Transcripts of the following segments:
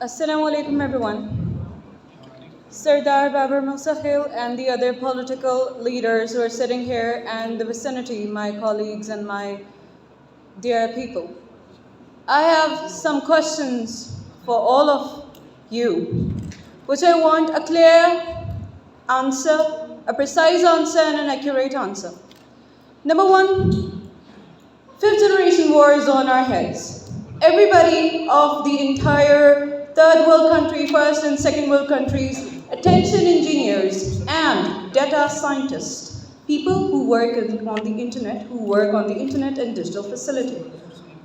Assalamu alaikum everyone. Sardar Babar Musakhil and the other political leaders who are sitting here and the vicinity, my colleagues and my dear people. I have some questions for all of you, which I want a clear answer, a precise answer and an accurate answer. Number one, fifth generation war is on our heads. Everybody of the entire third world country, first and second world countries, attention engineers and data scientists, people who work on the internet and digital facility.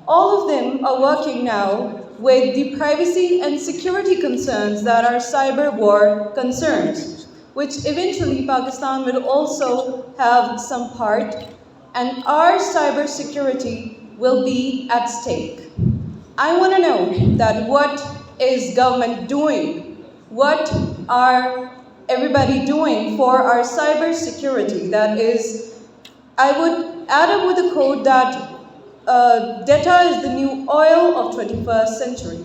All of them are working now with the privacy and security concerns that are cyber war concerns, which eventually Pakistan will also have some part, and our cyber security will be at stake. I want to know that what is government doing? What are everybody doing for our cyber security? That is, I would add up with a quote that data is the new oil of 21st century.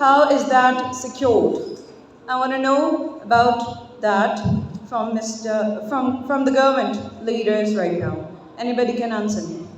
how is that secured? I want to know about that from the government leaders right now. Anybody can answer me.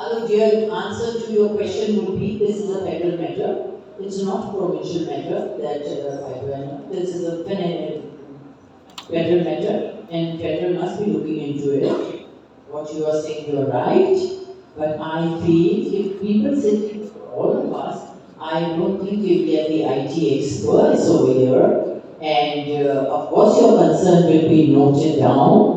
Hello, dear. Answer to your question would be: this is a federal matter. It's not a provincial matter. This is a federal matter, and federal must be looking into it. What you are saying, you are right. But I feel if people sit, all of us, I don't think we are the IT experts over here. And of course, your concern will be noted down.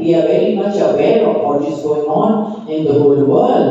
We are very much aware of what is going on in the whole world.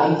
IT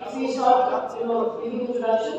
If we start, giving introduction.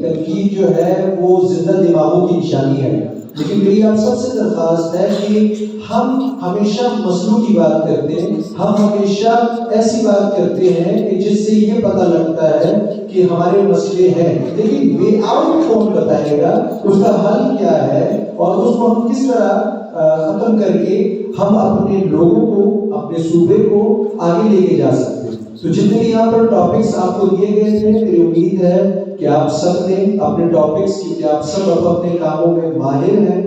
تنقید جو ہے وہ زندہ دماغوں کی نشانی ہے، لیکن میری آپ سب سے درخواست ہے کہ ہم ہمیشہ مسئلوں کی بات کرتے ہیں، ہم ہمیشہ ایسی بات کرتے ہیں کہ جس سے یہ پتہ لگتا ہے کہ ہمارے مسئلے ہیں، لیکن وے آؤٹ کون بتائے گا، اس کا حل کیا ہے، اور اس کو ہم کس طرح ختم کر کے ہم اپنے لوگوں کو، اپنے صوبے کو آگے لے کے جا سکتے ہیں۔ تو جتنے بھی یہاں پر ٹاپکس آپ کو دیے گئے تھے، میری امید ہے کہ آپ سب نے اپنے ٹاپکس، کیونکہ آپ سب اپنے کاموں میں ماہر ہیں،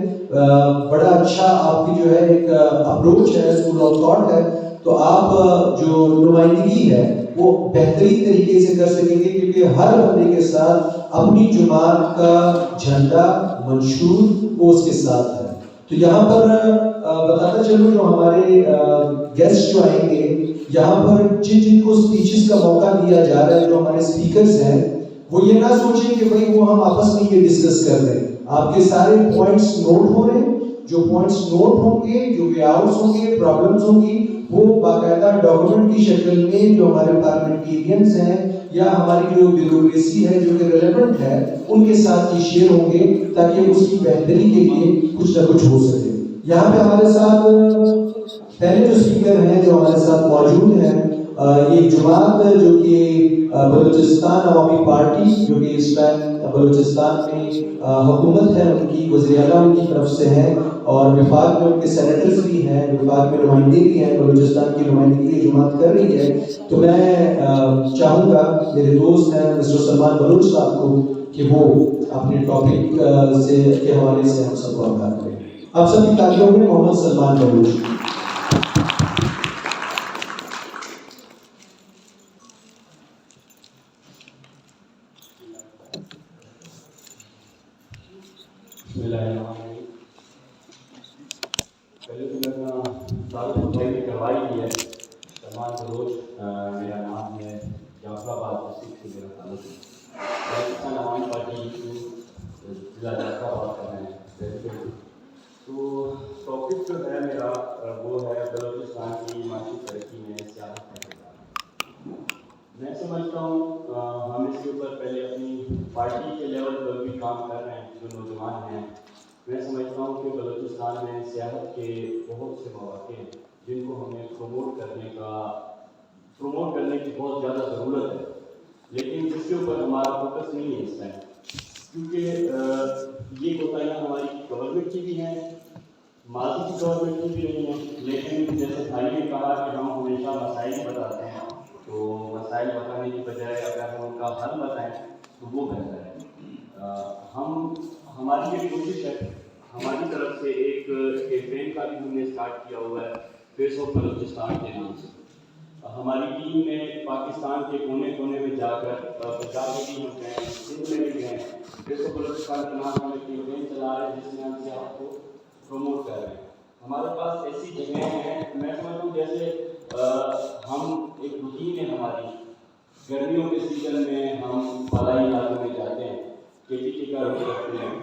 بڑا اچھا آپ کی جو ہے ایک اپروچ ہے، اسکول آف تھاٹ ہے، تو آپ جو نمائندگی ہے وہ بہترین طریقے سے کر سکیں گے، کیونکہ ہر بندے کے ساتھ اپنی جماعت کا جھنڈا منشور وہ اس کے ساتھ ہے۔ تو یہاں پر بتاتا چلوں جو ہمارے گیسٹ جو آئیں گے، یہاں پر جن کو سپیچز کا موقع دیا جا رہا ہے، جو ہمارے سپیکرز ہیں، وہ یہ نہ سوچیں کہ بھئی وہ ہم آپس میں یہ ڈسکس کر رہے ہیں۔ آپ کے سارے پوائنٹس نوٹ ہو رہے ہیں، جو پوائنٹس نوٹ ہوں گے، جو وے آؤٹس ہوں گے، پرابلمز ہوں گی، وہ باقاعدہ ڈاکومنٹ کی شکل میں جو ہمارے پارلیمنٹیرینز ہیں یا ہماری جو بیوروکریسی ہے جو کہ ریلیونٹ ہے ان کے ساتھ یہ شیئر ہوں گے، تاکہ اس کی بہتری کے لیے کچھ نہ کچھ ہو سکے۔ یہاں پہ ہمارے ساتھ پہلے جو اسپیکر ہیں جو ہمارے ساتھ موجود ہیں، یہ جماعت جو کہ بلوچستان عوامی پارٹی جو کہ اس ٹائم بلوچستان میں حکومت ہے، ان کی وزیر اعلیٰ ان کی طرف سے ہیں، اور وفاق میں ان کے سینیٹرز بھی ہیں، وفاق میں نمائندے بھی ہیں، بلوچستان کی نمائندگی جماعت کر رہی ہے۔ تو میں چاہوں گا میرے دوست ہیں مسٹر سلمان بلوچ صاحب کو کہ وہ اپنے ٹاپک سے کے حوالے سے ہم سب کو آگاہ کریں۔ آپ سب کی تالیوں میں محمد سلمان بلوچ۔ پہلے تو میں تعارف نے کروائی دی ہے، سلمان بلوچ میرا نام ہے، جعفر آباد ڈسٹرکٹ سے میرا تعلق ہے، بلوچستان عوامی پارٹی ضلع جعفر آباد کا میں۔ تو ٹاپک جو ہے میرا وہ ہے بلوچستان کی معاشی ترقی میں سیاحت کا کردار۔ میں سمجھتا ہوں ہم اس کے اوپر پہلے اپنی پارٹی کے لیول پر بھی کام کر رہے ہیں، جو نوجوان ہیں۔ میں سمجھتا ہوں کہ بلوچستان میں سیاحت کے بہت سے مواقع ہیں جن کو ہمیں پروموٹ کرنے کی بہت زیادہ ضرورت ہے، لیکن جس کے اوپر ہمارا فوکس نہیں ہے اس ٹائم، کیونکہ یہ کوتاہیاں ہماری گورنمنٹ کی بھی ہیں، ماضی کی گورنمنٹ کی بھی نہیں ہیں، لیکن جیسے بھائی نے کہا کہ ہم ہمیشہ مسائل بتاتے ہیں، تو مسائل بتانے کی بجائے اگر ہم ان کا حل بتائیں تو وہ بہتر ہے۔ ہماری یہ کوشش ہے، ہماری طرف سے ایک کیمپین کا بھی ہم نے اسٹارٹ کیا ہوا ہے، فیس آف بلوچستان کے نام سے۔ ہماری ٹیم نے پاکستان کے کونے کونے میں جا کر پنجاب میں بھی ہم گئے، سندھ میں بھی گئے، فیس آف بلوچستان کے نام سے ہم ایک کیمپین چلا رہے ہیں جس میں ہم سیاحت کو پروموٹ کر رہے ہیں۔ ہمارے پاس ایسی جگہیں ہیں، میں سمجھتا ہوں جیسے ہم ایک روٹین ہے ہماری، گرمیوں کے سیزن میں ہم بالائی علاقوں میں جاتے ہیں، KPK کا رخ کرتے ہیں،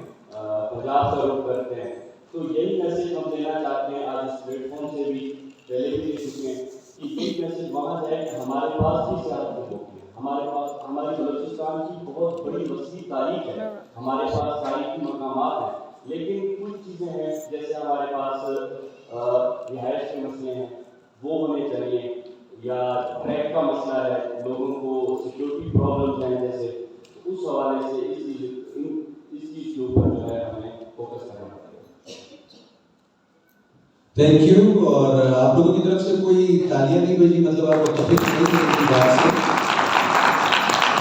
پنجاب کا رخ کرتے ہیں، تو یہی میسج ہم دینا چاہتے ہیں آج اس پلیٹ فارم سے بھی، پہلے بھی دے چکے ہیں کہ ایک میسج وہاں جائے کہ ہمارے پاس بھی سیاحت کے موقع ہیں، ہمارے پاس ہماری بلوچستان کی بہت بڑی وسیع تاریخ ہے، ہمارے پاس تاریخی مقامات ہیں، لیکن کچھ چیزیں ہیں جیسے ہمارے پاس رہائش کے مسئلے ہیں وہ ہونے چاہیے، یا ٹریک کا مسئلہ ہے، لوگوں کو سیکورٹی پرابلمز ہیں، جیسے اس حوالے سے اس چیز کے اوپر جو ہے ہمیں فوکس کرنا پڑے گا۔ Thank you. اور آپ لوگوں کی طرف سے کوئی تالیاں نہیں بجی، مطلب آپ کو تفریح نہیں ہوئی کی بات سے،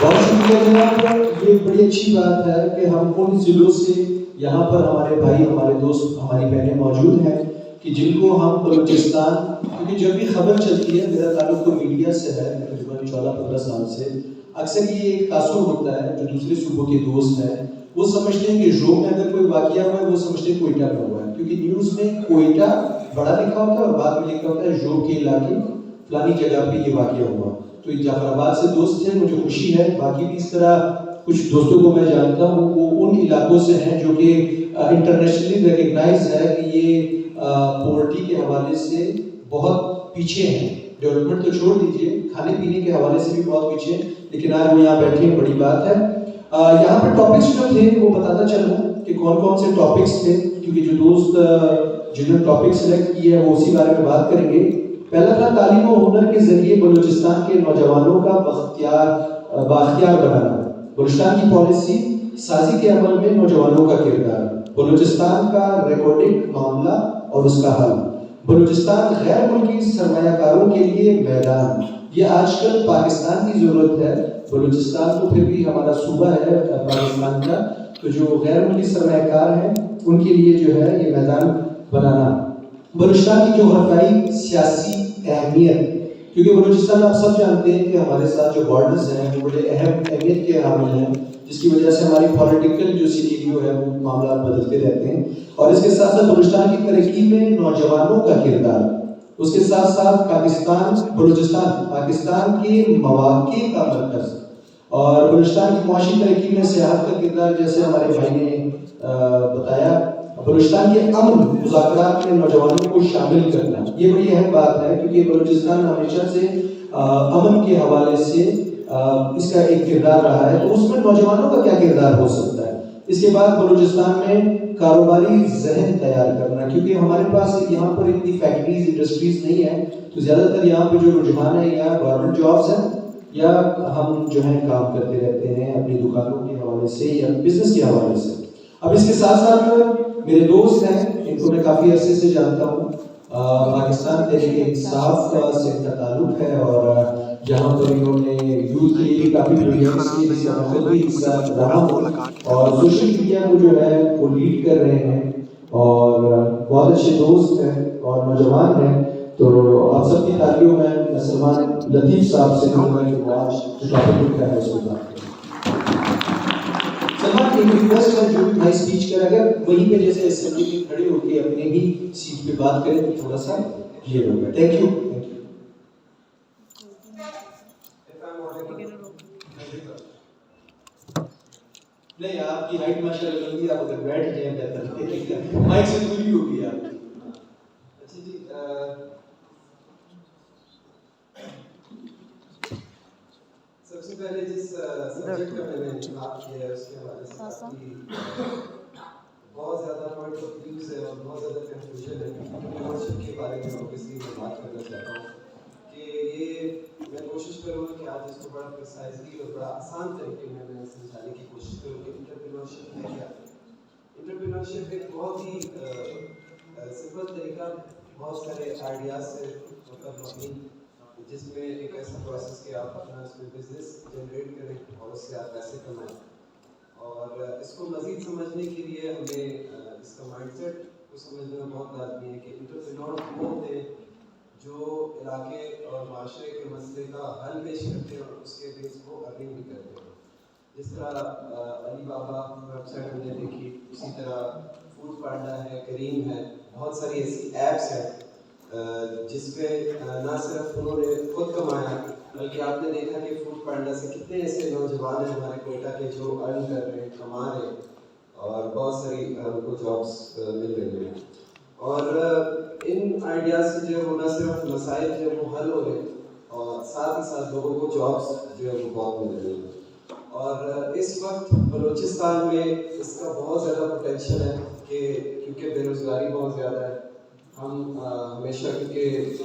بہت شکریہ جناب۔ یہ بڑی اچھی بات ہے کہ ہم ان ضلعوں سے یہاں پر ہمارے بھائی، ہمارے دوست، ہماری بہنیں موجود ہیں کہ جن کو ہم بلوچستان، کیونکہ جب بھی خبر چلتی ہے، میرا تعلق تو میڈیا سے ہے تقریباً 14-15 سال سے، اکثر یہ ایک تاثر ہوتا ہے جو دوسرے صوبوں کے دوست ہیں وہ سمجھتے ہیں کہ رو میں اگر کوئی واقعہ ہوا ہے وہ سمجھتے ہیں کوئٹہ میں ہوا ہے، کیونکہ نیوز میں کوئٹہ بڑا لکھا ہوتا ہے اور بعد میں لکھا ہوتا ہے جو کے علاقے فلانی جگہ پہ یہ واقعہ ہوا۔ تو جعفر آباد سے دوست ہیں، مجھے خوشی ہے، باقی بھی اس طرح کچھ دوستوں کو میں جانتا ہوں وہ ان علاقوں سے ہیں جو کہ انٹرنیشنلی ریکگنائز ہے کہ یہ پورٹی کے حوالے سے بہت پیچھے ہیں، ڈیولپمنٹ تو چھوڑ دیجئے، کھانے پینے کے حوالے سے بھی بہت پیچھے ہیں۔ لیکن آج وہ یہاں بیٹھے ہیں، بڑی بات ہے. یہاں پہ ٹاپکس جو تھے وہ بتاتا چلوں کہ کون کون سے ٹاپکس تھے، کیونکہ جو دوست جنہوں نے ٹاپک سلیکٹ کیا ہے وہ اسی بارے میں بات کریں گے. پہلا تھا تعلیم و ہنر کے ذریعے بلوچستان کے نوجوانوں کا بااختیار بنانا. بلوچستان کی پالیسی سازی کے عمل میں نوجوانوں کا کردار. بلوچستان کا ریکارڈنگ معاملہ اور اس کا حل. بلوچستان غیر ملکی سرمایہ کاروں کے لیے میدان. یہ آج کل پاکستان کی ضرورت ہے. بلوچستان تو پھر بھی ہمارا صوبہ ہے پاکستان کا، تو جو غیر ملکی سرمایہ کار ہیں ان کے لیے جو ہے یہ میدان بنانا. بلوچستان کی جغرافیائی سیاسی اہمیت، کیونکہ بلوچستان آپ سب جانتے ہیں کہ ہمارے ساتھ جو بارڈرز ہیں وہ بڑے اہم اہمیت کے حامل ہیں، جس کی وجہ سے ہماری پولیٹیکل جو سینیریو ہے وہ معاملات بدلتے رہتے ہیں. اور اس کے ساتھ ساتھ بلوچستان کی ترقی میں نوجوانوں کا کردار. اس کے ساتھ ساتھ پاکستان کے مواقع کا مرکز، اور بلوچستان کی معاشی ترقی میں سیاحت کا کردار، جیسے ہمارے بھائی نے بتایا. بلوچستان کے امن مذاکرات میں نوجوانوں کو شامل کرنا، یہ بڑی اہم بات ہے، کیونکہ بلوچستان ہمیشہ سے امن کے حوالے سے اس کا ایک کردار رہا ہے. تو اس میں نوجوانوں کا کیا کردار ہو سکتا ہے. اس کے بعد بلوچستان میں کاروباری ذہن تیار کرنا، کیونکہ ہمارے پاس یہاں پر اتنی فیکٹریز انڈسٹریز نہیں ہیں، تو زیادہ تر یہاں پہ جو رجحان ہے یا گورنمنٹ جابس ہیں یا ہم جو ہے کام کرتے رہتے ہیں اپنی دکانوں کے حوالے سے یا بزنس کے حوالے سے. اب اس کے ساتھ ساتھ میرے دوست ہیں، ان کو میں کافی عرصے سے جانتا ہوں. پاکستان تحریک انصاف سے ان کا تعلق ہے، اور جہاں پر انہوں نے یوتھ کے لیے کافی پروگرامس کیے جس کا میں خود بھی حصہ رہا ہوں، اور سوشل میڈیا کو جو ہے وہ لیڈ کر رہے ہیں، اور بہت اچھے دوست ہیں اور نوجوان ہیں. تو آپ سب کی تعلیموں میں سلمان لطیف صاحب سے کہوں گا کہ وہ آج جو ٹاپک لکھا ہے اس میں بات کریں. سلمان ایک ریکویسٹ ہے، جو بھی بھائی اسپیچ کر اگر وہیں پہ جیسے اسمبلی میں کھڑے ہو کے اپنے ہی سیٹ پہ بات کریں تو تھوڑا سا کلیئر ہوگا. Thank you. نہیں آپ کی ہائٹ ماشاءاللہ لمبی، آپ اگر بیٹھ جائیں بہتر ہے، مائک سے دوری ہوگی آپ کی. اچھا جی، سب سے پہلے جس سبجیکٹ کا میں نے بات کیا ہے اس کے حوالے سے آپ کی بہت زیادہ پوائنٹ آف ویوز ہے اور بہت زیادہ کنفیوژن ہے. انٹرپرینیورشپ کے بارے میں اوبیسلی میں بات کرنا چاہتا ہوں کہ یہ میں کوشش کروں گا کہ آج اس کو بڑا پریسائزلی اور بڑا آسان طریقے میں سمجھانے کی کوشش کروں کہ انٹرپرینیورشپ ہے کیا. انٹرپرینیورشپ ایک بہت ہی سمپل طریقہ، بہت سارے آئیڈیاز سے مبنی، جس میں ایک ایسا پروسیس کہ آپ اپنا اس میں بزنس جنریٹ کریں اور اس سے آپ پیسے کمائیں. اور اس کو مزید سمجھنے کے لیے ہمیں اس کا مائنڈ سیٹ کو سمجھنا بہت لازمی ہے کہ انٹرپرینور وہ ہوتے ہیں جو علاقے اور معاشرے کے مسئلے کا حل پیش کرتے ہیں اور اس کے بیس کو ارننگ بھی کرتے ہیں. جس طرح علی بابا ویب سائٹ ہم نے دیکھی، اسی طرح فوڈ پانڈا ہے، کریم ہے، بہت ساری ایسی ایپس ہیں جس پہ نہ صرف انہوں نے خود کمایا بلکہ آپ نے دیکھا کہ فوڈ پانڈا سے کتنے ایسے نوجوان ہیں ہمارے کوئٹہ کے جو ارن کر رہے ہیں، کما رہے ہیں، اور بہت ساری ان کو جابس مل رہی ہیں. اور ان آئیڈیاز سے جو ہے وہ نہ صرف مسائل جو ہے وہ حل ہو رہے ہیں اور ساتھ ہی ساتھ لوگوں کو جابس جو ہے وہ بہت مل رہی ہیں. اور اس وقت بلوچستان میں اس کا بہت زیادہ پوٹینشیل ہے کہ کیونکہ بے روزگاری بہت زیادہ ہے. ہم ہمیشہ کیونکہ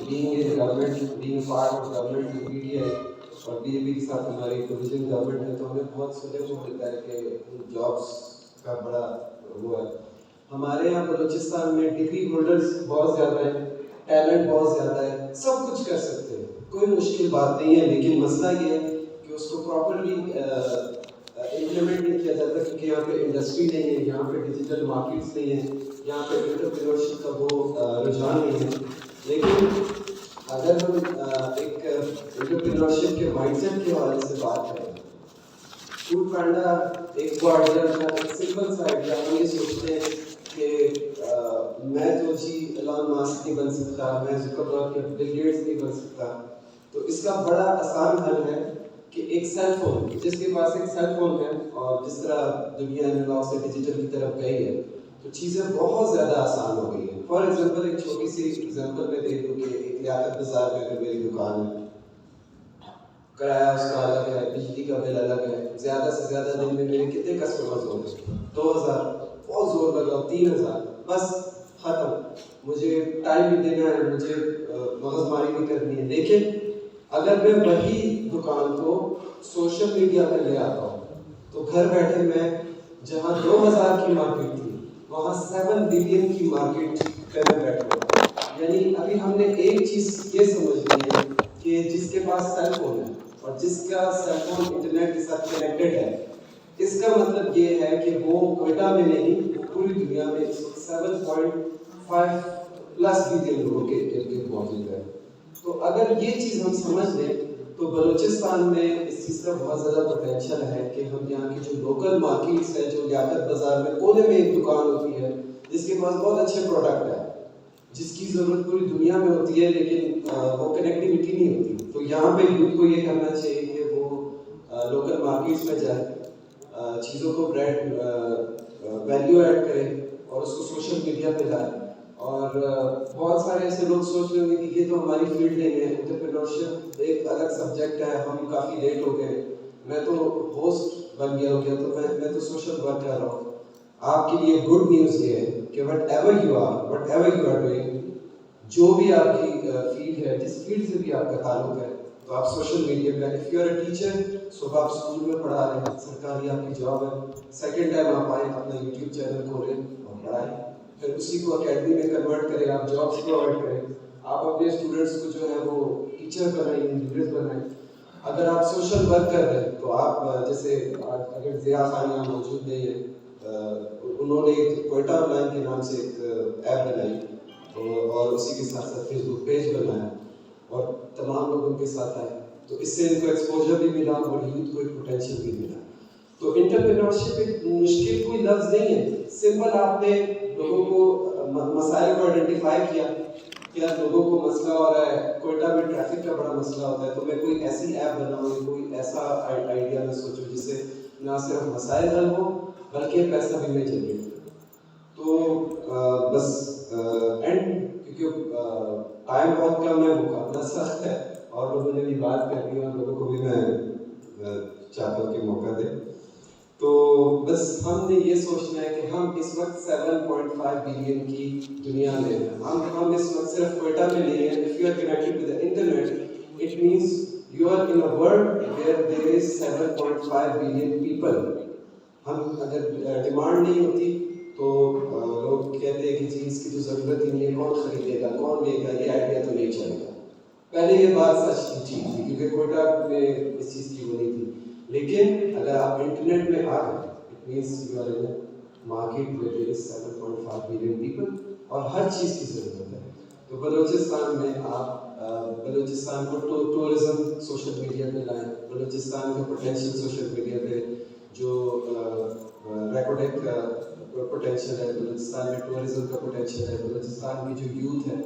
being part of government P T I اور بی جے پی کے ساتھ ہماری پوزیشن گورنمنٹ ہے تو ہمیں بہت سننے کو ملتا ہے کہ جابس کا بڑا وہ ہے. ہمارے یہاں بلوچستان میں ڈگری ہولڈرز بہت زیادہ ہیں، ٹیلنٹ بہت زیادہ ہے، سب کچھ کر سکتے ہیں، کوئی مشکل بات نہیں ہے. لیکن مسئلہ یہ ہے کہ اس کو پراپرلی امپلیمنٹ نہیں کیا جاتا کیونکہ یہاں پہ انڈسٹری نہیں ہے، یہاں پہ ڈیجیٹل مارکیٹس نہیں ہیں، یہاں پہ انٹرپرینورشپ کا وہ رجحان نہیں ہے. لیکن اگر ہم ایک انٹرپرینورشپ کے مائنڈ سیٹ کے حوالے سے بات کریں، فوڈ پانڈا ایک وہ آئیڈیا تھا، ایک سمپل سا آئیڈیا. ہم یہ سوچتے ہیں کہ میں تو جی ایلان ماسک نہیں بن سکتا، میں زکربرگ یا بل گیٹس نہیں بن سکتا. تو اس کا بڑا آسان حل ہے کہ ایک سیل فون، جس کے پاس ایک سیل فون ہے اور جس طرح دنیا میں سے ڈیجیٹل کی طرف گئی ہے تو چیزیں بہت زیادہ آسان ہو گئی ہیں. فار ایگزامپل ایک چھوٹی سی ایگزامپل میں دے دوں کہ ایک لیاقت بازار میں اگر میری دکان ہے کرایہ اس کا الگ ہے, بجلی کا بل الگ ہے. زیادہ سے زیادہ دن میں میرے کتنے کسٹمرز ہو گئے؟ 2000. بہت زور لگاؤ 3000. بس ختم. مجھے ٹائم بھی دینا ہے, مجھے مغز ماری بھی کرنی ہے. لیکن اگر میں وہی دکان کو سوشل میڈیا پہ لے آتا ہوں تو گھر بیٹھے میں جہاں 2000 کی مارکیٹ تھی وہاں 7 بلین کی مارکیٹ پہ میں بیٹھوں. یعنی ابھی ہم نے ایک چیز یہ سمجھ لی ہے کہ جس کے پاس سیل فون ہے اور جس کا سیل فون انٹرنیٹ کے ساتھ کنیکٹڈ ہے, اس کا مطلب یہ ہے کہ وہ کوئٹہ میں نہیں, وہ پوری دنیا میں 7.5 پلس بلین لوگوں کے ارد گرد موجود ہے. تو اگر یہ چیز ہم سمجھ لیں تو بلوچستان میں اس چیز کا بہت زیادہ پوٹینشیل ہے کہ ہم یہاں کی جو لوکل مارکیٹس ہیں, جو لیاقت بازار میں کونے میں ایک دکان ہوتی ہے جس کے پاس بہت اچھے پروڈکٹ ہے, جس کی ضرورت پوری دنیا میں ہوتی ہے لیکن وہ کنیکٹیوٹی نہیں ہوتی. تو یہاں پہ یوتھ کو یہ کرنا چاہیے کہ وہ لوکل مارکیٹس میں جائے, چیزوں کو برانڈ ویلیو ایڈ کرے اور اس کو سوشل میڈیا پہ لائے. اور بہت سارے ایسے لوگ سوچ رہے ہوں گے کہ یہ تو ہماری فیلڈ نہیں ہے, انٹرپرینورشپ ایک الگ سبجیکٹ ہے, ہم کافی لیٹ ہو گئے, میں تو ہوسٹ بن گیا ہو گیا, تو میں تو سوشل ورک کر رہا ہوں. آپ کے لیے گڈ نیوز یہ ہے کہ whatever you are doing, جو بھی آپ کی فیلڈ ہے, جس فیلڈ سے بھی آپ کا تعلق ہے, تو آپ سوشل میڈیا پہ, if you are a teacher صبح آپ اسکول میں پڑھا رہے ہیں, سرکاری آپ کی جاب ہے, سیکنڈ ٹائم آپ آئیں اپنا یوٹیوب چینل کھولیں اور پڑھائیں, پھر اسی کو اکیڈمی میں کنورٹ کریں, آپ جابس پرووائڈ کریں, آپ اپنے اسٹوڈنٹس کو جو ہے وہ ٹیچر بنائیں, انجینئر بنائیں. اگر آپ سوشل ورک کر رہے ہیں تو آپ جیسے اگر ضیاء خان یہاں موجود نہیں ہے, انہوں نے کوئٹہ آن لائن کے نام سے ایک ایپ بنائی اور اسی کے ساتھ ساتھ فیس بک پیج بنایا اور تمام لوگ ان کے ساتھ آئے, تو اس سے ان کو ایکسپوجر بھی ملا اور یوتھ کو ایک پوٹینشیل بھی ملا. تو انٹرپرینورشپ ایک مشکل کوئی لفظ نہیں ہے, سمپل آپ نے لوگوں کو مسائل کو آئیڈینٹیفائی کیا, کیا لوگوں کو مسئلہ ہو رہا ہے, کوئٹہ میں ٹریفک کا بڑا مسئلہ ہوتا ہے, تو میں کوئی ایسی ایپ بناؤں, کوئی ایسا آئیڈیا میں سوچوں جس سے نہ صرف مسائل حل ہو بلکہ پیسہ بھی میں جنریٹ کروں. تو بس اینڈ کیونکہ ٹائم بہت کم ہے, مقابلہ سخت ہے اور لوگوں نے بھی بات کر دی اور لوگوں کو بھی میں چاہتا ہوں کہ موقع دے. تو بس ہم نے یہ سوچنا ہے کہ ہم اس وقت 7.5 بلین کی دنیا میں ہیں, ہم اس وقت صرف کوئٹہ میں نہیں ہیں. If you are connected with the internet, it means you are in a world where there is 7.5 billion people. ہم اگر ڈیمانڈ نہیں ہوتی تو لوگ کہتے ہیں کہ جی اس کی تو ضرورت ہی نہیں ہے, کون خریدے گا, کون لے گا, یہ آئیڈیا تو نہیں چلے گا. پہلے یہ بات سچ تھی کیونکہ کوئٹہ میں اس چیز کی وہ نہیں تھی. لیکن اگر آپ انٹرنیٹ میں آ گئے, it means you are in market میں دیر از 7.5 بلین پیپل اور ہر چیز کی ضرورت ہے. تو بلوچستان میں آپ بلوچستان کو ٹورزم سوشل میڈیا پہ لائیں, بلوچستان کا پوٹینشیل سوشل میڈیا پہ جو ریکارڈنگ کا پوٹینشیل ہے, بلوچستان میں ٹورزم کا پوٹینشیل ہے, بلوچستان کی جو یوتھ ہے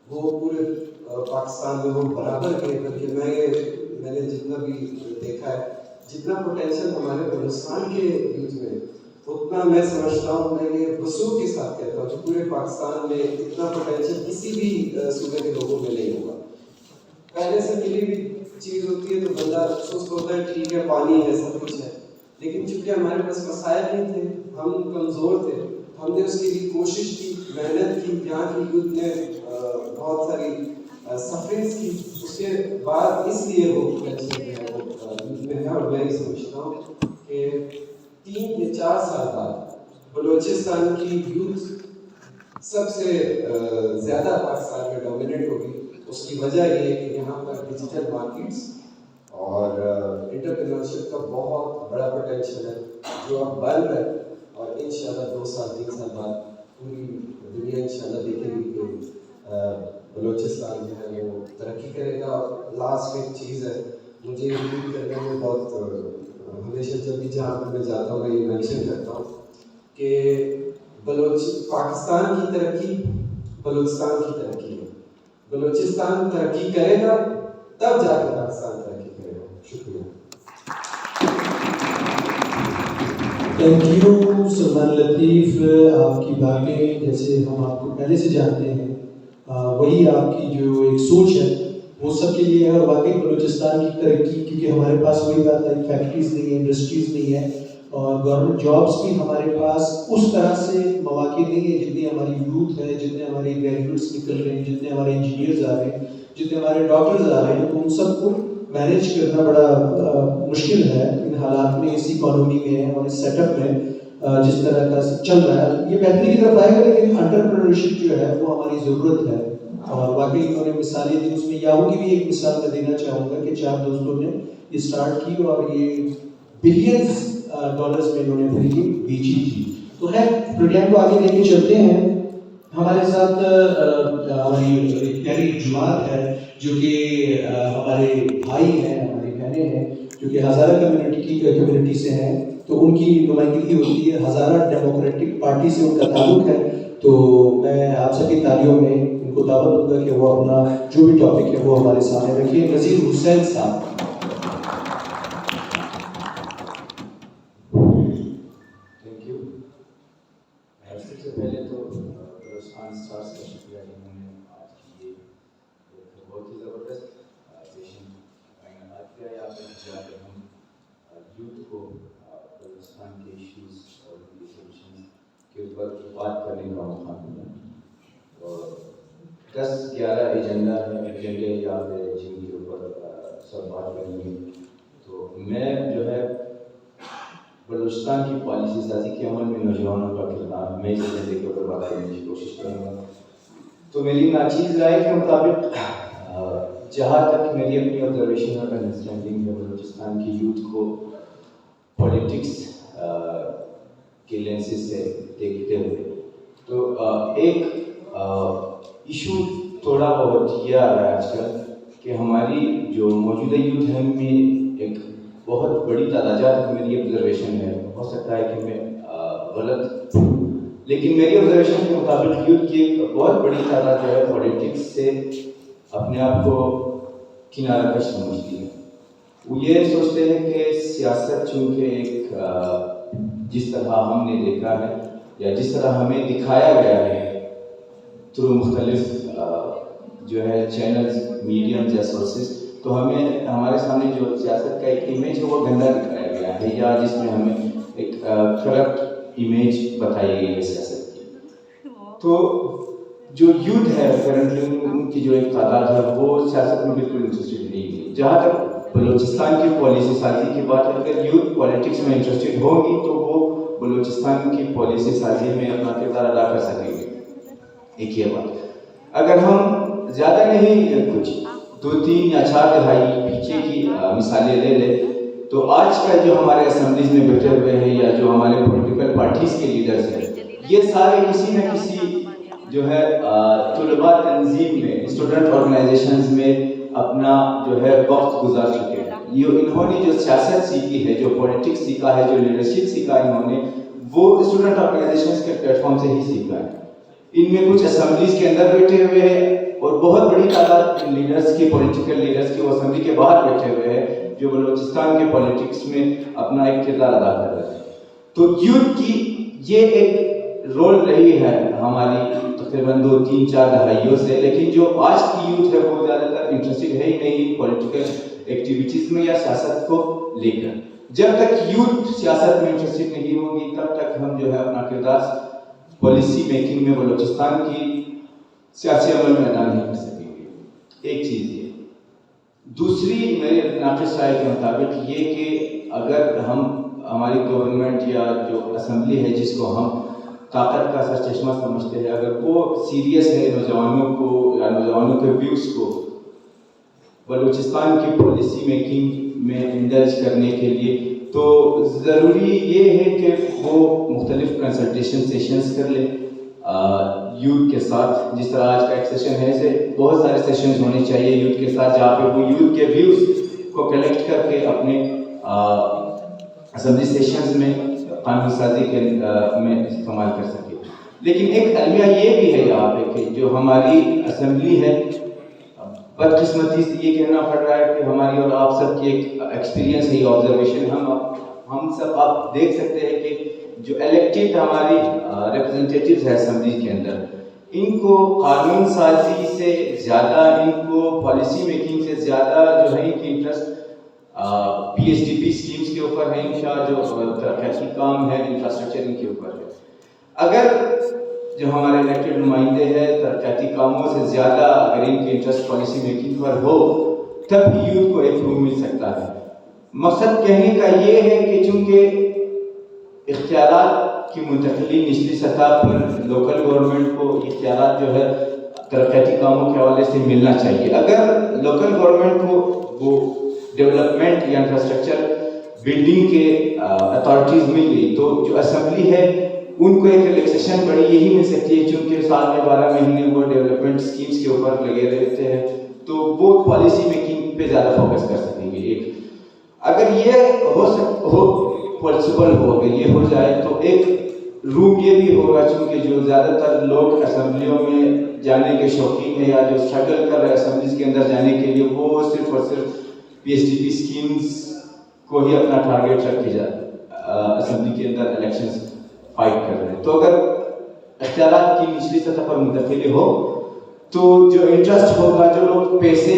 وہ پورے پاکستان میں وہ برابر کے, بلکہ میں نے جتنا بھی دیکھا ہے, جتنا پوٹینشیل ہمارے بلوچستان کے یوتھ میں اتنا میں سمجھتا ہوں, میں یہ وثوق کے ساتھ کہتا ہوں کہ پورے پاکستان میں اتنا پوٹینشیل کسی بھی صوبے کے لوگوں میں نہیں ہوگا. پہلے سے ملی ہوئی چیز ہوتی ہے تو بندہ سست ہوتا ہے, ٹھیک ہے پانی ہے سب کچھ ہے, لیکن چونکہ ہمارے پاس مسائل نہیں تھے, ہم کمزور تھے, ہم نے اس کے لیے کوشش کی, محنت کی, یہاں کی یوتھ نے بہت ساری سفرنگس کی, اس کے بعد اس لیے وہ پوٹینشیل ہے وہ یوتھ میں ہے. اور میں یہ سمجھتا ہوں کہ 3 یا 4 سال بعد بلوچستان کی یوتھ سب سے زیادہ پاکستان میں ڈومینیٹ ہوگی. اس کی وجہ یہ ہے کہ یہاں پر ڈیجیٹل مارکیٹس اور انٹرپرینورشپ کا بہت بڑا پوٹینشیل ہے جو اب بن رہا ہے, اور انشاءاللہ 2 سال 3 سال بعد پوری دنیا انشاءاللہ دیکھے گی کہ بلوچستان جو ہے وہ ترقی کرے گا. اور لاسٹ ایک چیز ہے, مجھے امید کرنے میں بہت ہمیشہ جب بھی جہاں پر میں جاتا ہوں میں یہ مینشن کرتا ہوں کہ پاکستان کی ترقی بلوچستان کی ترقی ہے. بلوچستان ترقی کرے گا تب جا کے پاکستان ترقی کرے گا. شکریہ. تھینک یو سلمان لطیف. آپ کی باتیں جیسے ہم آپ کو پہلے سے جانتے ہیں وہی آپ کی جو ایک سوچ ہے وہ سب کے لیے ہے. اور واقعی بلوچستان کی ترقی، کیونکہ ہمارے پاس وہی بات ہے فیکٹریز نہیں ہے، انڈسٹریز نہیں ہے، اور گورنمنٹ جابس بھی ہمارے پاس اس طرح سے مواقع نہیں ہے جتنی ہماری یوتھ ہے، جتنے ہمارے گریجویٹس نکل رہے ہیں، جتنے ہمارے انجینئرز آ رہے ہیں، جتنے ہمارے ڈاکٹرز آ رہے ہیں. تو ان سب کو مینیج کرنا بڑا مشکل ہے ان حالات میں، اس اکانومی میں اور اس سیٹ اپ میں جس طرح کا چل رہا ہے. یہ بہتری کی طرف آئے گا، لیکن انٹرپرینورشپ جو ہے وہ ہماری ضرورت ہے. اور واقعی انہوں نے مثالیں دی، اس میں یاہو کی بھی ایک مثال میں دینا چاہوں گا کہ 4 دوستوں نے یہ اسٹارٹ کی اور یہ بلینز ڈالرز میں انہوں نے پھر یہ بیچی تھی. تو ہے پروگرام کو آگے لے کے چلتے ہیں. ہمارے ساتھ ہماری ایک پیاری جماعت ہے جو کہ ہمارے بھائی ہیں، ہماری بہنیں ہیں، جو کہ ہزارہ کمیونٹی سے ہیں. تو ان کی نمائندگی ہوتی ہے ہزارہ ڈیموکریٹک پارٹی سے، ان کا تعلق ہے. تو میں آپ سبھی تالیوں میں ان کو دعوت دوں گا کہ وہ اپنا جو بھی ٹاپک ہے وہ ہمارے سامنے رکھیں. نذیر حسین صاحب. Thank you. سب سے پہلے تو بلوچستان اسٹارس کا شکریہ جنہوں نے آج کی یہ بہت ہی زبردست سیشن کا انعقاد کیا ہے. آپ نے جا کر ہم یوتھ کو بلوچستان کے ایشوز اور ان کی سولوشن کے اوپر بات کرنے کا موقع ملا. اور 10-11 ایجنڈے یہاں پہ جن کے اوپر سب بات کریں گے. تو میں جو ہے بلوچستان کی پالیسی سازی کے عمل میں نوجوانوں کا کردار، میں اس ایجنڈے کے اوپر بات کرنے کی کوشش کروں گا. تو میری ناچیز رائے کے مطابق جہاں تک میری اپنی آبزرویشن اور انڈرسٹینڈنگ ہے بلوچستان کی یوتھ کو پولیٹکس کے لینسز سے دیکھتے ہوئے، تو ایک ایشو تھوڑا بہت یہ آ رہا ہے آج کل کہ ہماری جو موجودہ یوتھ ہے ان میں ایک بہت بڑی تعداد، جہاں تک میری آبزرویشن ہے، ہو سکتا ہے کہ میں غلط ہوں، لیکن میری آبزرویشن کے مطابق یوتھ کی ایک بہت بڑی تعداد جو ہے پولیٹکس سے اپنے آپ کو کنارہ کش سمجھتی ہے. وہ یہ سوچتے ہیں کہ سیاست چونکہ ایک جس طرح ہم نے دیکھا ہے یا جس طرح ہمیں دکھایا گیا ہے تھرو مختلف جو ہے چینلز، میڈیمز یا سورسز، تو ہمیں ہمارے سامنے جو سیاست کا ایک امیج ہے وہ گندا دکھایا گیا ہے، یا جس میں ہمیں ایک کرپٹ امیج بتائی گئی ہے سیاست کی. تو جو یوتھ ہے کرنٹلی ان کی جو ایک تعداد ہے وہ سیاست میں بالکل انٹرسٹڈ نہیں ہے. جہاں تک بلوچستان کی پالیسی سازی کی بات ہے، اگر یوتھ پالیٹکس میں انٹرسٹڈ ہوں گی تو وہ بلوچستان کی پالیسی سازی میں اپنا کردار ادا کر سکیں گے. ایک یہ بات. اگر ہم زیادہ نہیں کچھ 2-3 یا 4 دہائی پیچھے کی مثالیں لے لیں تو آج کا جو ہمارے اسمبلیز میں بیٹھے ہوئے ہیں یا جو ہمارے پولیٹیکل پارٹیز کے لیڈرز ہیں، یہ سارے کسی نہ کسی جو ہے طلباء تنظیم میں، اسٹوڈنٹ آرگنائزیشنز میں اپنا جو ہے وقت گزار چکے ہیں. انہوں نے جو سیاست سیکھی ہے، جو پولیٹکس سیکھا ہے، جو لیڈرشپ سیکھا ہے، انہوں نے وہ اسٹوڈنٹ آرگنائزیشنز کے پلیٹ فارم سے ہی سیکھا ہے. ان میں کچھ اسمبلیز کے اندر بیٹھے ہوئے ہیں اور بہت بڑی تعداد لیڈرز کی، پولیٹیکل لیڈرز کی وہ اسمبلی کے باہر بیٹھے ہوئے ہیں جو بلوچستان کے پولیٹکس میں اپنا ایک کردار ادا کر رہے ہیں. تو یوتھ کی یہ ایک رول رہی ہے ہماری تقریباً 2-3-4 دہائیوں سے، لیکن جو آج کی یوتھ ہے وہ زیادہ تر انٹرسٹڈ ہے ہی نہیں پولیٹیکل ایکٹیویٹیز میں یا سیاست کو لے کر. جب تک یوتھ سیاست میں انٹرسٹڈ نہیں ہوگی تب تک ہم جو ہے اپنا کردار پالیسی میکنگ میں بلوچستان کی سیاسی عمل میں ادا نہیں کر سکیں گے. ایک چیز یہ. دوسری میرے ناقص رائے کے مطابق یہ کہ اگر ہم ہماری گورنمنٹ یا جو اسمبلی ہے جس کو ہم طاقت کا سرچشمہ سمجھتے ہیں، اگر وہ سیریس ہے نوجوانوں کو یا نوجوانوں کے ویوز کو بلوچستان کی پالیسی میکنگ میں اندرج کرنے کے لیے، تو ضروری یہ ہے کہ وہ مختلف کنسلٹیشن سیشنز کر لیں یوتھ کے ساتھ. جس طرح آج کا ایک سیشن ہے، اسے بہت سارے سیشنز ہونے چاہیے یوتھ کے ساتھ، جہاں پہ وہ یوتھ کے ویوز کو کلیکٹ کر کے اپنے اسمبلی سیشنز میں قانون سازی کے میں استعمال کر سکے. لیکن ایک المیہ یہ بھی ہے یہاں پہ کہ جو ہماری اسمبلی ہے، بدقسمتی سے یہ کہنا پڑ رہا ہے کہ ہماری اور آپ سب کی ایک ایکسپیرینس ہے، آبزرویشن ہم سب آپ دیکھ سکتے ہیں کہ جو الیکٹڈ ہماری ریپرزنٹیٹیوز ہیں اسمبلی کے اندر، ان کو قانون سازی سے زیادہ، ان کو پالیسی میکنگ سے زیادہ جو ہے ان کی interest P S D P schemes کے اوپر ہے، ان کا جو ترقیاتی کام ہے، انفراسٹرکچر ان کے اوپر ہے. اگر جو ہمارے الیکٹڈ نمائندے ہیں ترقیاتی کاموں سے زیادہ اگر ان کی انٹرسٹ پالیسی میکنگ پر ہو تب یوتھ کو ایک روم مل سکتا ہے. مقصد کہنے کا یہ ہے کہ چونکہ اختیارات کی منتقلی نچلی سطح پر لوکل گورنمنٹ کو اختیارات جو ہے ترقیاتی کاموں کے حوالے سے ملنا چاہیے. اگر لوکل گورنمنٹ کو وہ ڈیولپمنٹ یا انفراسٹرکچر بلڈنگ کے اتھارٹیز مل گئی تو جو اسمبلی ہے ان کو ایک ریلیکسیشن بڑی یہی مل سکتی ہے، چونکہ سال میں 12 مہینے وہ ڈیولپمنٹ اسکیمز کے اوپر لگے رہتے ہیں تو وہ پالیسی میکنگ پہ زیادہ فوکس کر سکیں گے. ایک اگر یہ پاسبل ہو، اگر یہ ہو جائے تو ایک روم یہ بھی ہوگا، چونکہ جو زیادہ تر لوگ اسمبلیوں میں جانے کے شوقین ہیں یا جو اسٹرگل کر رہے ہیں اسمبلیز کے اندر جانے کے لیے، وہ صرف اور صرف P S D P schemes کو ہی اپنا ٹارگیٹ رکھ کے اسمبلی کے اندر الیکشنز فائٹ کر رہے ہیں. تو اگر اختیارات کی نچلی سطح پر منتقلی ہو تو جو انٹرسٹ ہوگا، جو لوگ پیسے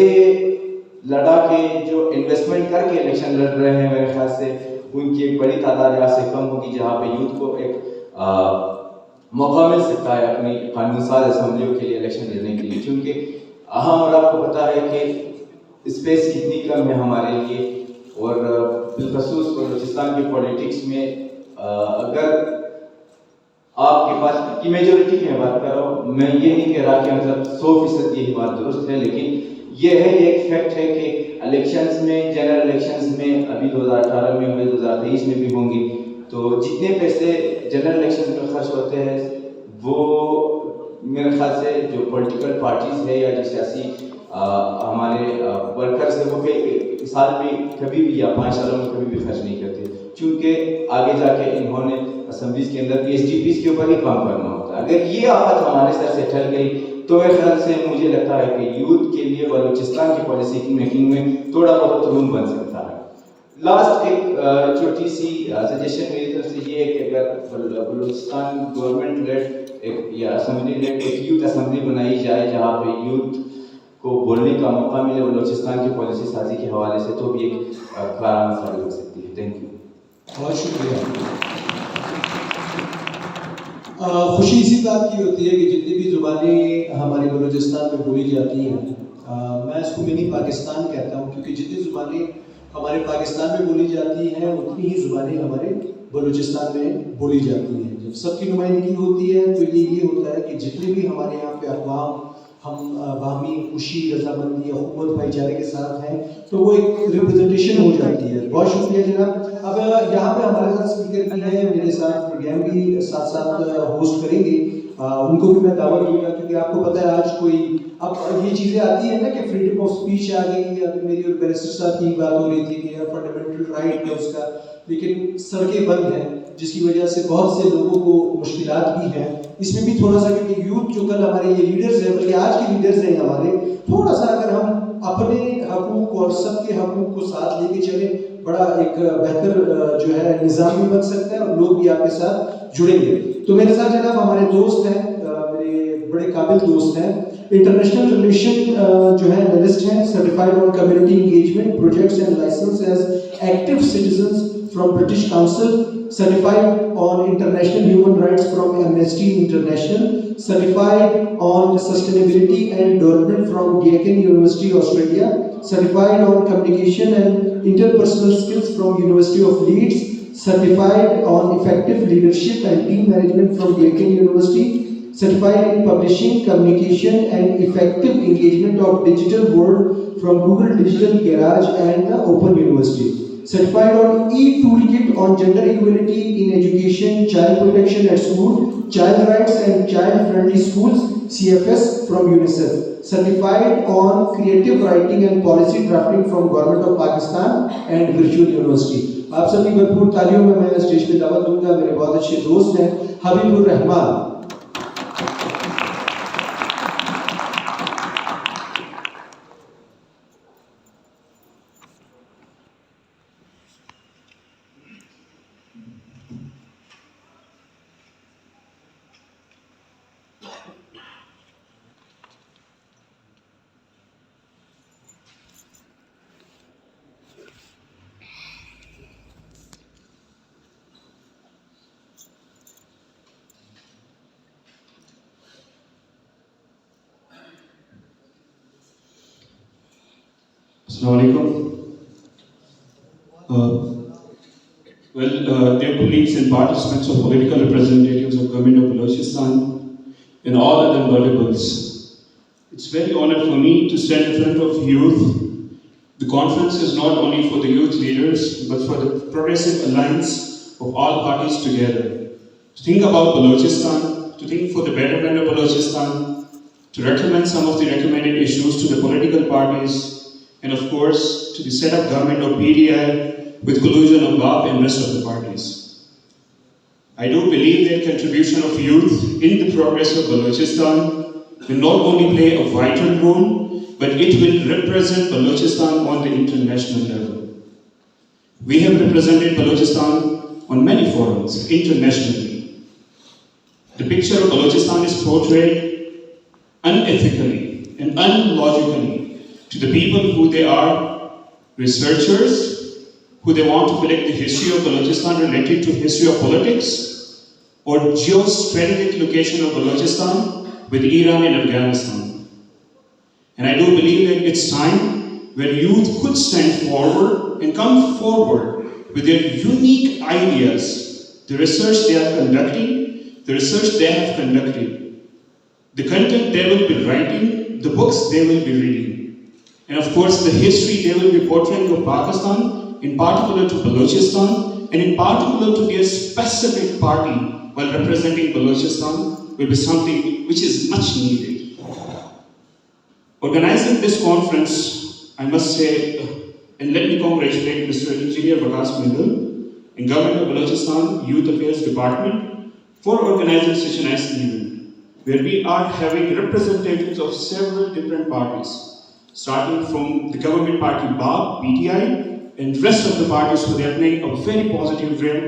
لڑا کے جو انویسٹمنٹ کر کے الیکشن لڑ رہے ہیں، میرے خیال سے ان کی ایک بڑی تعداد یہاں سے کم ہوگی، جہاں پہ یوتھ کو ایک موقع مل سکتا ہے اپنی قانون ساز اسمبلیوں کے لیے الیکشن لڑنے کے لیے. چونکہ اور آپ کو پتہ ہے کہ اسپیس کتنی کم ہے ہمارے لیے، اور بالخصوص بلوچستان کی پولیٹکس میں اگر آپ کے پاس کی میجورٹی کی میں بات کر رہا ہوں، میں یہ نہیں کہہ رہا کہ مطلب 100% یہی بات درست ہے، لیکن یہ ہے ایک فیکٹ ہے کہ الیکشنز میں، جنرل الیکشنز میں ابھی 2018 میں ہوئے، 2023 میں بھی ہوں گی، تو جتنے پیسے جنرل الیکشنز میں خرچ ہوتے ہیں وہ میرے خیال سے جو پولیٹیکل پارٹیز ہے یا جو سیاسی ہمارے ورکرز ہیں وہ سال میں کبھی بھی یا 5 سالوں میں کبھی بھی خرچ نہیں کرتے، چونکہ آگے جا کے انہوں نے اسمبلیز کے اندر پی ایس ڈی پیز کے اوپر ہی کام کرنا ہوتا ہے. اگر یہ آفت ہمارے سر سے ٹل گئی تو میرے خیال سے مجھے لگتا ہے کہ یوتھ کے لیے بلوچستان کی پالیسی میکنگ میں تھوڑا بہت روم بن سکتا ہے. لاسٹ ایک چھوٹی سی سجیشن میری طرف سے یہ ہے کہ اگر بلوچستان گورنمنٹ لیڈ یا اسمبلی لیڈ ایک یوتھ اسمبلی بنائی جائے جہاں پہ یوتھ کو بولنے کا موقع ملے بلوچستان کی پالیسی سازی کے حوالے سے، تو بھی ایک کارآمد ثابت ہو سکتی ہے. Thank you. بہت شکریہ. خوشی اسی بات کی ہوتی ہے کہ جتنی بھی زبانیں ہمارے بلوچستان میں بولی جاتی ہیں، میں اس کو منی پاکستان کہتا ہوں، کیونکہ جتنی زبانیں ہمارے پاکستان میں بولی جاتی ہیں اتنی ہی زبانیں ہمارے بلوچستان میں بولی جاتی ہیں. جب سب کی نمائندگی ہوتی ہے تو یہ ہوتا ہے کہ جتنے بھی ہمارے یہاں پہ اقوام ہم باہمی خوشی، رضامندی، حکومت بھائی چارے کے ساتھ ہیں تو وہ ایک ریپرزنٹیشن ہو جاتی ہے. بہت شکریہ جناب. اب یہاں پہ ہمارے ساتھ اسپیکر بھی ہیں، میرے ساتھ پروگرام بھی ساتھ ساتھ ہوسٹ کریں گے، ان کو بھی میں دعوت دوں گا، کیونکہ آپ کو پتہ ہے آج کوئی اب یہ چیزیں آتی ہیں نا کہ فریڈم آف اسپیچ آ گئی. ابھی میری اور بیرسٹر صاحب کی بات ہو رہی تھی کہ فنڈامنٹل رائٹ ہے اس کا، لیکن سڑکیں بند ہیں جس کی وجہ سے بہت سے لوگوں کو مشکلات بھی ہیں. اس میں بھی تھوڑا سا کیونکہ یوتھ جو کل ہمارے یہ لیڈرز ہیں، بلکہ آج کے لیڈرز ہیں ہمارے، تھوڑا سا اگر ہم اپنے حقوق اور سب کے حقوق کو ساتھ لے کے چلیں، بڑا ایک بہتر جو ہے نظام بھی بن سکتا ہے اور لوگ بھی آپ کے ساتھ جڑیں گے. تو میرے ساتھ جناب ہمارے دوست ہیں، میرے بڑے قابل دوست ہیں، انٹرنیشنل ریلیشن جو ہے انالسٹ ہیں، certified on community engagement projects and licence as active citizens from British Council, certified on international human rights from Amnesty International, certified on sustainability and development from Deakin University, Australia, certified on communication and interpersonal skills from University of Leeds, certified on effective leadership and team management from Deakin University, certified in publishing, communication and effective engagement of digital world from Google Digital Garage and the Open University, certified on e-toolkit on gender equality in education, child protection at school, child rights and child friendly schools, CFS from UNICEF, certified on creative writing and policy drafting from Government of Pakistan and Virtual University. آپ سبھی بھرپور تالیوں میں stage پہ دعوت دوں گا میرے بہت اچھے دوست ہیں حبیب الرحمان. Dear colleagues and participants of political representatives of government of Balochistan and all other notables, it's very honor for me to stand in front of youth. The conference is not only for the youth leaders, but for the progressive alliance of all parties together. To think about Balochistan, to think for the betterment of Balochistan, to recommend some of the recommended issues to the political parties, and of course, to the set up government of PDI with collusion of BAP and rest of the parties. I do believe that contribution of youth in the progress of Balochistan will not only play a vital role, but it will represent Balochistan on the international level. We have represented Balochistan on many forums internationally. The picture of Balochistan is portrayed unethically and unlogically to the people who they are, researchers, who they want to collect the history of Balochistan related to history of politics, or geostrategic location of Balochistan with Iran and Afghanistan. And I do believe that it's time when youth could stand forward and come forward with their unique ideas, the research they are conducting, the research they have conducted, the content they will be writing, the books they will be reading, and of course the history they will be portraying of Pakistan, in particular to Balochistan, and in particular to their specific party while representing Balochistan, will be something which is much needed. Organizing this conference, I must say, and let me congratulate Mr. Engineer Waqas Mahindra and Government of Balochistan Youth Affairs Department for organizing such a nice event, where we are having representatives of several different parties, starting from the government party BAP, PTI, and rest of the parties, so they are playing a very positive role.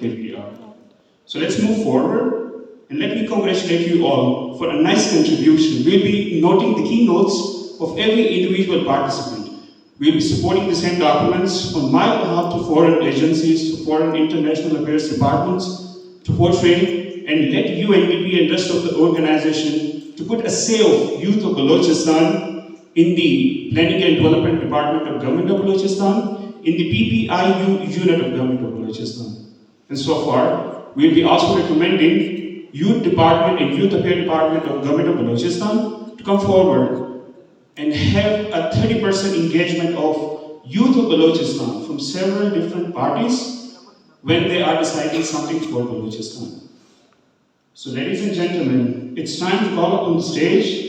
till we are. So let's move forward, and let me congratulate you all for a nice contribution. We'll be noting the keynotes of every individual participant. We'll be supporting the same documents on my behalf to foreign agencies, to foreign international affairs departments, to portray and let UNDP and rest of the organization to put a say of youth of Balochistan in the Planning and Development Department of Government of Balochistan, in the PPIU unit of Government of Balochistan. And so far, we'll be also recommending Youth Department and Youth Affairs Department of Government of Balochistan to come forward and have a 30% engagement of youth of Balochistan from several different parties when they are deciding something for Balochistan. So ladies and gentlemen, it's time to call up on the stage.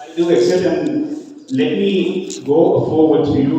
I do accept and let me go forward to you।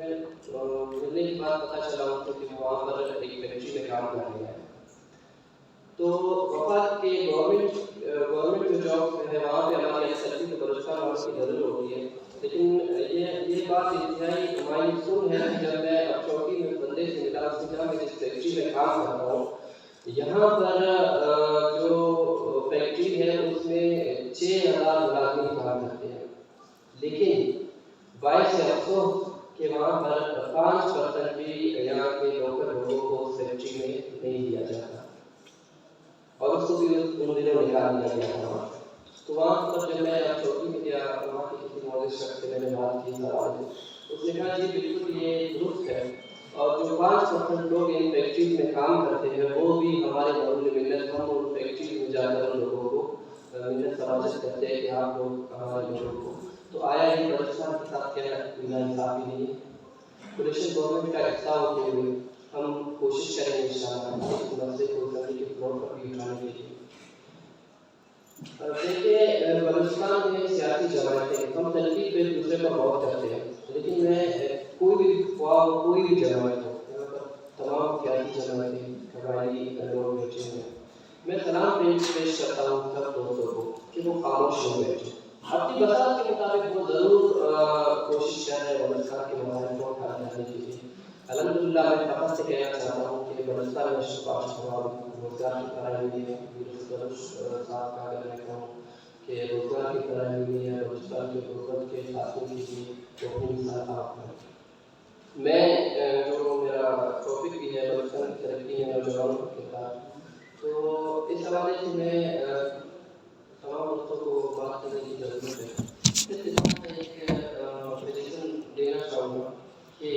ملنے کے بعد پتہ چلا ان کو کہ وہاں پر ایک factory میں کام کر رہے ہیں. تو وفات کے گورنمنٹ جو جاب ہے وہاں پہ ہماری سیلری تو بلوچستان والوں کی ضرور ہوتی ہے. لیکن یہ بات انتہائی مایوس ہے کہ جب میں اب چوکی میں بندے سے ملا اس نے کہا میں جس فیکٹری میں کام کرتا ہوں یہاں پر جو فیکٹری ہے اس میں 6000 ملازمین کام کرتے ہیں. لیکن باعث افسوس کہ وہاں پر 5% بھی یہاں کے لوکل لوگوں کو فیکٹری میں نہیں دیا جاتا اور اس کو بھی ان دنوں نکال دیا گیا تھا. تو وہاں پر جب میں چوکی میں گیا وہاں کے کسی موجود شخص سے میں نے بات کی سوال سے اس نے کہا جی بالکل یہ درست ہے اور جو 5% لوگ ان فیکٹریز میں کام کرتے ہیں وہ بھی ہمارے قانون ملت ہم ان فیکٹریز میں جا کر ان لوگوں کو ملت سماجت کرتے ہیں کہ آپ لوگ ہمارے لوگوں کو. تو آیا یہ بلوچستان کے ساتھ کیا ناانصافی نہیں ہے. پولیشن گورنمنٹ کا حصہ ہوتے ہوئے ہم کوشش کریں گے انشاءاللہ اس مسئلے کو زمین کے فلور پر بھی اٹھانے کے لیے. دیکھیے بلوچستان میں سیاسی جماعتیں ہم تنقید پہ دوسرے پر بہت کرتے ہیں لیکن میں کوئی بھی جماعت ہو تمام سیاسی جماعتیں قبائلی لوگ بیٹھے ہیں میں سلام پیش کرتا ہوں سب دوستوں کو کہ وہ خاموش ہو بیٹھے. اپنی بساط کے مطابق وہ ضرور کوشش کر رہے ہیں بلوچستان کے مسائل کو حل کرنے کے لیے. الحمدللہ میں فخر سے کہنا چاہتا ہوں کہ بلوچستان میں روزگار کی فراہمی ہے. صاحب کا اگر میں کہوں کہ روزگار کی فراہمی ہے بلوچستان کے غربت کے خاتمے کے لیے وہ اپنی مثال آپ ہے. میں جو میرا ٹاپک بھی ہے بلوچستان کی ترقی میں نوجوانوں کا کردار تو اس حوالے سے میں تمام دوستوں کو بات کرنے کی ضرورت ہے. ایک پریزنٹیشن دینا چاہوں گا کہ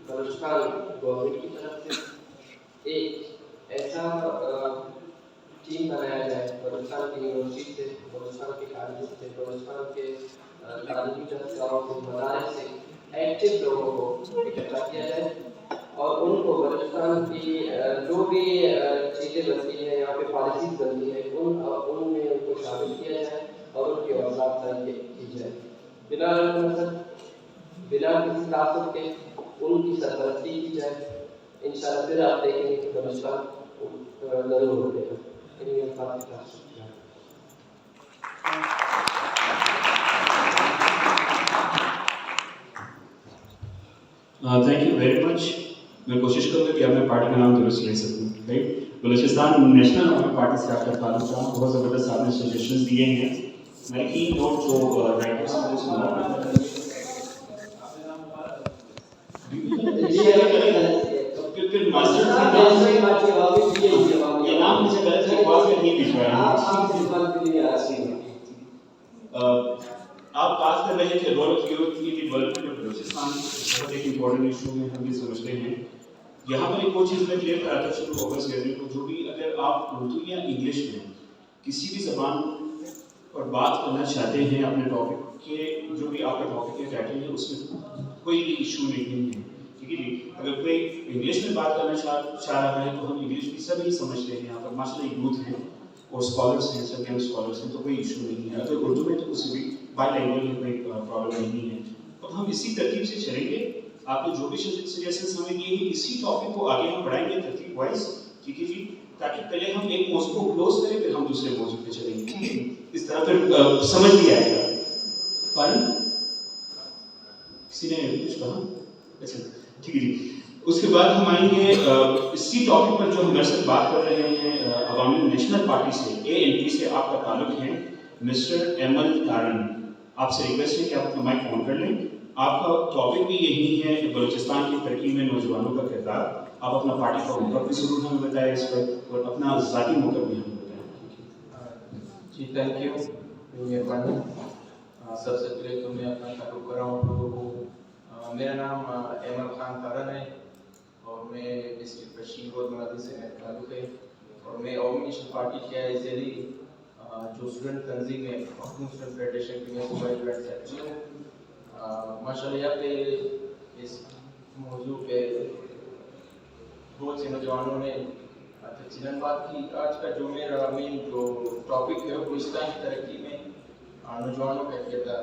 بلوچستان گورنمنٹ کی طرف سے ایک ایسا ٹیم بنایا جائے بلوچستان کی یونیورسٹی سے بلوچستان کے کالج سے بلوچستان کے تعلیمی جلسوں سے مدارس سے ایکٹیو لوگوں کو اکٹھا کیا جائے اور ان کو بلوچستان کی جو بھی چیزیں بنتی ہیں یہاں پہ پالیسیز بنتی ہیں ان میں ان کو شامل کیا جائے اور ان کی حوصلہ افزائی کی جائے بنا رنگ بنا کسی تعصب کے ان کی سرپرستی کی جائے. انشاءاللہ پھر آپ دیکھیں گے کہ بلوچستان ضرور اٹھے گا. Thank you very much. میں کوشش کروں گا کہ اپنے پارٹی کا نام درست لے سکوں. رائٹ بلوچستان نیشنل عوامی پارٹی سے آپ کا تعلق رہا. بہت زبردست آپ نے سجیشنز دیے ہیں. میں کی نوٹ جو رائٹرس ہیں اس پھر ماسٹر یہ نام مجھے غلط ہے آواز میں نہیں بھجوایا. آپ بات کر رہے ہیں کہ رول آف یوتھ کی ڈیولپمنٹ آف بلوچستان بہت ایک امپورٹنٹ ایشو ہے. ہم یہ سمجھتے ہیں یہاں پر ایک اور چیز میں کلیئر کراتا چلوں فوکس کرنے کو جو بھی اگر آپ اردو یا انگلش میں کسی بھی زبان پر بات کرنا چاہتے ہیں اپنے ٹاپک کے جو بھی آپ کا ٹاپک ہے ٹائٹل ہے اس میں کوئی بھی ایشو نہیں ہے. ٹھیک ہے جی. اگر کوئی انگلش میں بات کرنا چاہ رہا ہے تو ہم انگلش بھی سب ہی سمجھتے ہیں. یہاں پر ماشاء اللہ یوتھ ہیں اور اسکالرس ہیں سب اسکالرس ہیں تو کوئی ایشو نہیں ہے. اگر اردو میں تو اس بھی بائی لینگویج میں کوئی پرابلم نہیں ہے. تو ہم اسی ترتیب سے چلیں گے. آپ نے جو بھی سجیشنس ہمیں دیے ہیں اسی ٹاپک کو آگے ہم بڑھائیں گے ترتیب وائز. ٹھیک ہے جی. تاکہ پہلے ہم ایک موضوع کو کلوز کریں پھر ہم دوسرے موضوع پہ چلیں گے. ٹھیک ہے. اس طرح پھر سمجھ بھی آئے گا. پارن کسی نے کچھ کہا؟ اچھا ٹھیک ہے جی. اس کے بعد ہم آئیں گے اسی ٹاپک پر جو ہم میرے ساتھ بات کر رہے ہیں عوامی نیشنل پارٹی سے ANP سے آپ کا تعلق ہے مسٹر ایمل تارن. آپ سے ریکویسٹ ہے کہ آپ اپنا مائک آن کر لیں. آپ کا ٹاپک بھی یہی ہے کہ بلوچستان کی ترقی میں نوجوانوں کا کردار. آپ اپنا پارٹی کا موقع بھی ضرور ہمیں بتائیں اس پر اور اپنا ذاتی موقع بھی ہمیں بتائیں. جی تھینک یو. مہربانی. سب سے پہلے تو میں اپنا تعارف کراؤں لوگوں کو. میرا نام ایمل خان تارن ہے اور میں ڈسٹرکٹ پشین روڈ مرادی سے میرا تعلق ہے اور میں عوامی نیشنل پارٹی کے ذیلی جو اسٹوڈنٹ تنظیم ہے مخدوم اسٹوڈنٹ فیڈریشن کی میں صوبائی جوائنٹ سیکرٹری ہوں. ماشاء اللہ یہاں پہ اس موضوع پہ بہت سے نوجوانوں نے تفصیلاً بات کی. آج کا جو میرا مین جو ٹاپک ہے وہ بلوچستان کی ترقی میں نوجوانوں کا کردار.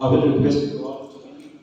I will request you all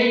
1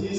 30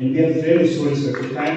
And we are very sorry sir, the time